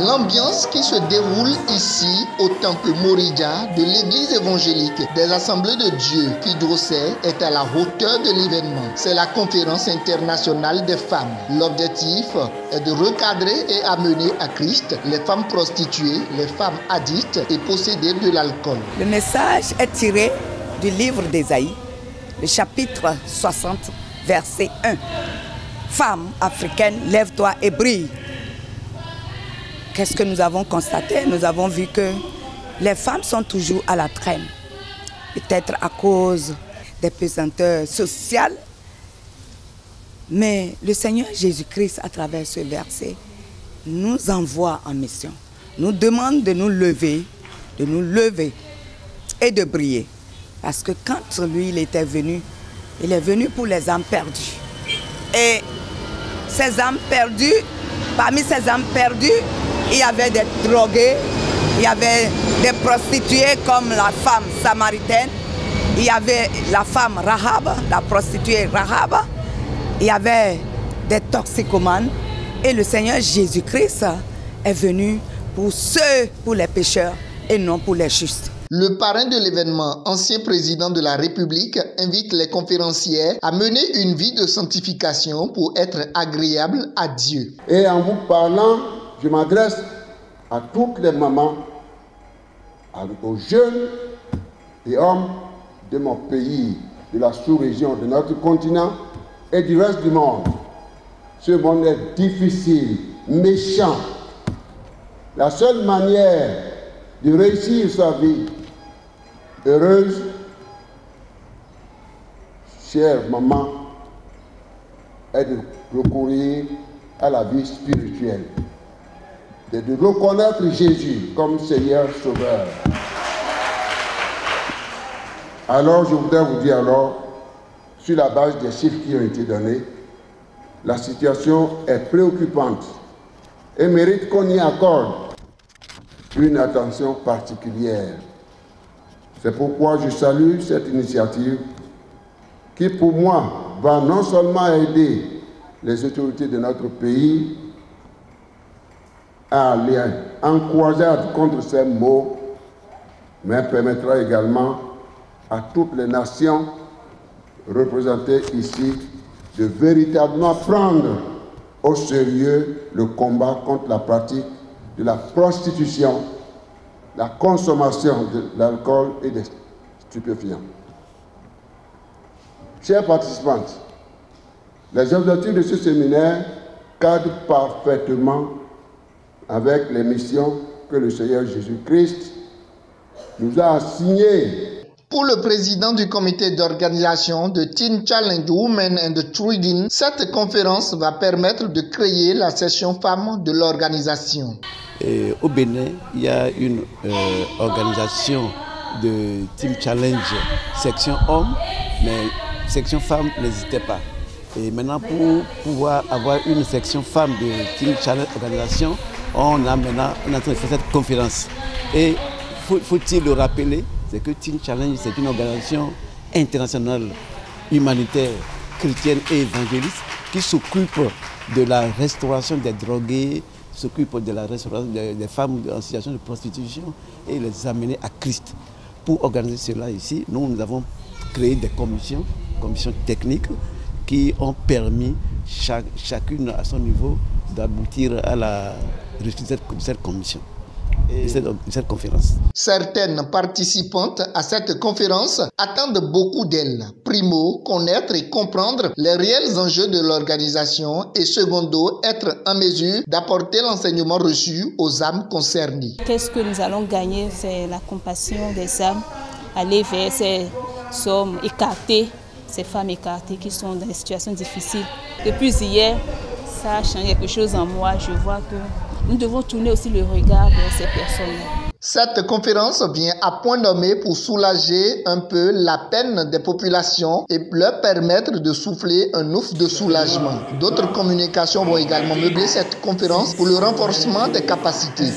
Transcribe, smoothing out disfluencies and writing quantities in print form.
L'ambiance qui se déroule ici au temple Morija de l'église évangélique des Assemblées de Dieu Kidrosset est à la hauteur de l'événement. C'est la conférence internationale des femmes. L'objectif est de recadrer et amener à Christ les femmes prostituées, les femmes addictes et possédées de l'alcool. Le message est tiré du livre d'Ésaïe, le chapitre 60, verset 1. Femme africaine, lève-toi et brille. Qu'est-ce que nous avons constaté? Nous avons vu que les femmes sont toujours à la traîne. Peut-être à cause des pesanteurs sociales. Mais le Seigneur Jésus-Christ, à travers ce verset, nous envoie en mission. Nous demande de nous lever et de briller. Parce que quand lui, il était venu, il est venu pour les âmes perdues. Et ces âmes perdues, parmi ces âmes perdues, il y avait des drogués, il y avait des prostituées comme la femme samaritaine, il y avait la femme Rahab, la prostituée Rahab, il y avait des toxicomanes. Et le Seigneur Jésus-Christ est venu pour les pécheurs et non pour les justes. Le parrain de l'événement, ancien président de la République, invite les conférencières à mener une vie de sanctification pour être agréable à Dieu. Et en vous parlant, je m'adresse à toutes les mamans, aux jeunes et hommes de mon pays, de la sous-région, de notre continent et du reste du monde. Ce monde est difficile, méchant. La seule manière de réussir sa vie heureuse, chère maman, est de recourir à la vie spirituelle, de reconnaître Jésus comme Seigneur Sauveur. Alors je voudrais vous dire sur la base des chiffres qui ont été donnés, la situation est préoccupante et mérite qu'on y accorde une attention particulière. C'est pourquoi je salue cette initiative qui, pour moi, va non seulement aider les autorités de notre pays à aller en croisade contre ces maux, mais permettra également à toutes les nations représentées ici de véritablement prendre au sérieux le combat contre la pratique de la prostitution, la consommation de l'alcool et des stupéfiants. Chers participantes, les objectifs de ce séminaire cadrent parfaitement avec les missions que le Seigneur Jésus-Christ nous a assignées. Pour le président du comité d'organisation de Teen Challenge Women and Trading, cette conférence va permettre de créer la session femmes de l'organisation. Au Bénin, il y a une organisation de Team Challenge section hommes, mais section femmes n'existait pas. Et maintenant, pour pouvoir avoir une section femmes de Team Challenge organisation, on a maintenant en train de faire cette conférence. Et faut-il le rappeler, c'est que Teen Challenge, c'est une organisation internationale, humanitaire, chrétienne et évangéliste qui s'occupe de la restauration des drogués, s'occupe de la restauration des femmes en situation de prostitution et les amener à Christ. Pour organiser cela ici, nous avons créé des commissions techniques qui ont permis chacune à son niveau d'aboutir à la réussite de cette commission. Et cette conférence. Certaines participantes à cette conférence attendent beaucoup d'elles. Primo, connaître et comprendre les réels enjeux de l'organisation et secondo, être en mesure d'apporter l'enseignement reçu aux âmes concernées. Qu'est-ce que nous allons gagner? C'est la compassion des âmes, aller vers ces hommes écartés, ces femmes écartées qui sont dans des situations difficiles. Depuis hier, ça a changé quelque chose en moi. Je vois que nous devons tourner aussi le regard vers ces personnes. Cette conférence vient à point nommé pour soulager un peu la peine des populations et leur permettre de souffler un ouf de soulagement. D'autres communications vont également meubler cette conférence pour le renforcement des capacités.